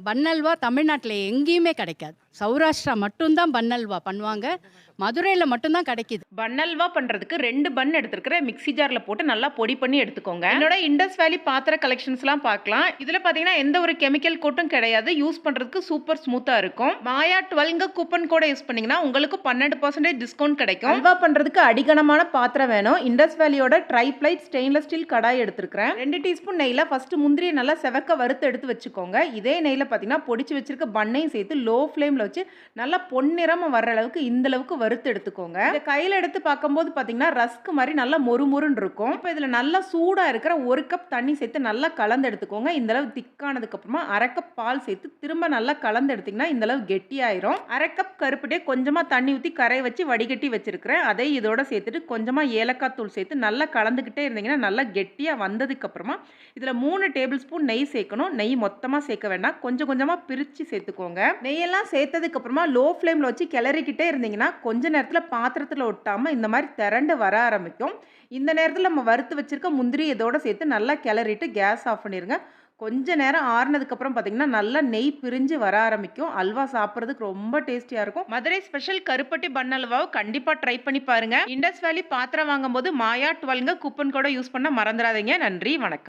பன் அல்வா தமிழ்நாட்டில எங்கேயுமே கிடைக்காது. சௌராஷ்டிரா மட்டும் தான் பன் அல்வா பண்ணுவாங்க. மதுரையில மட்டும் தான் கிடைக்குது. பன் அல்வா பண்றதுக்கு 2 பன் எடுத்துருக்கிறேன். மிக்ஸி ஜார்ல போட்டு நல்லா பொடி பண்ணி எடுத்துக்கோங்க. என்னோட இண்டஸ் வேலி பாத்திர கலெக்ஷன்ஸ்லாம் பார்க்கலாம். இதுல பார்த்தீங்கன்னா, எந்த ஒரு கெமிக்கல் கோட்டும் கிடையாது. யூஸ் பண்றதுக்கு சூப்பர் ஸ்மூத்தா இருக்கும். மாயா 12ங்க கூப்பன் கோட யூஸ் பண்ணீங்கன்னா, உங்களுக்கு 12% டிஸ்கவுண்ட் கிடைக்கும். அல்வா பண்றதுக்கு அடிகனமான பாத்திரம் வேணும். இண்டஸ் வேலியோட ட்ரைப்ளைட் ஸ்டெயின்லெஸ் ஸ்டீல் கடாய் எடுத்துருக்கிறேன். 2 டீஸ்பூன் நெய்ல ஃபர்ஸ்ட் முந்திரியை நல்லா செவக்க வறுத்து எடுத்து வச்சுக்கோங்க. இதே நெய்ல பார்த்தீங்கன்னா, பொடிச்சு வச்சிருக்க பன்னையும் சேர்த்து லோ ஃப்ளேம்ல வச்சு நல்லா பொன்னிறமா வர்ற அளவுக்கு இந்த அளவுக்கு வறுத்து எடுத்துக்கோங்க. இதை கையில எடுத்து பார்க்கும்போது பார்த்தீங்கன்னா ரஸ்க் மாதிரி நல்லா மொறுமொறுன்னு இருக்கும். இப்போ இதில் நல்லா சூடாக இருக்கிற 1 கப் தண்ணி சேர்த்து நல்லா கலந்து எடுத்துக்கோங்க. இந்த அளவு திக்கானதுக்கு அப்புறமா 1/2 கப் பால் சேர்த்து திரும்ப நல்லா கலந்து எடுத்தீங்கன்னா இந்த அளவு கெட்டியாயிரும். 1/2 கப் கருப்பட்டே கொஞ்சமா தண்ணி ஊற்றி கரைய வச்சு வடிகட்டி வச்சிருக்கிறேன். அதை இதோட சேர்த்துட்டு கொஞ்சமா ஏலக்காய் தூள் சேர்த்து நல்லா கலந்துக்கிட்டே இருந்தீங்கன்னா நல்லா கெட்டியாக வந்ததுக்கு அப்புறமா இதில் 3 டேபிள் ஸ்பூன் நெய் சேர்க்கணும். நெய் மொத்தமாக சேர்க்க வேண்டாம், கொஞ்சம் கொஞ்சமாக பிரித்து சேர்த்துக்கோங்க. நெய்யெல்லாம் சேர்த்ததுக்கு அப்புறமா லோ ஃப்ளேமில் வச்சு கிளறிக்கிட்டே இருந்தீங்கன்னா கொஞ்ச நேரத்தில் பாத்திரத்தில் ஒட்டாமல் இந்த மாதிரி திரண்டு வர ஆரம்பிக்கும். இந்த நேரத்தில் நம்ம வறுத்து வச்சிருக்க முந்திரி இதோட சேர்த்து நல்லா கிளறிட்டு கேஸ் ஆஃப் பண்ணிடுங்க. கொஞ்ச நேரம் ஆறுனதுக்கப்புறம் பார்த்தீங்கன்னா நல்லா நெய் பிரிஞ்சு வர ஆரம்பிக்கும். அல்வா சாப்பிட்றதுக்கு ரொம்ப டேஸ்டியாக இருக்கும். மதுரை ஸ்பெஷல் கருப்பட்டி பன் அல்வாவை கண்டிப்பாக ட்ரை பண்ணி பாருங்க. இண்டஸ் வேலி பாத்திரம் வாங்கும்போது மாயா 12ங்க கூப்பன் கோட யூஸ் பண்ண மறந்துடாதீங்க. நன்றி, வணக்கம்.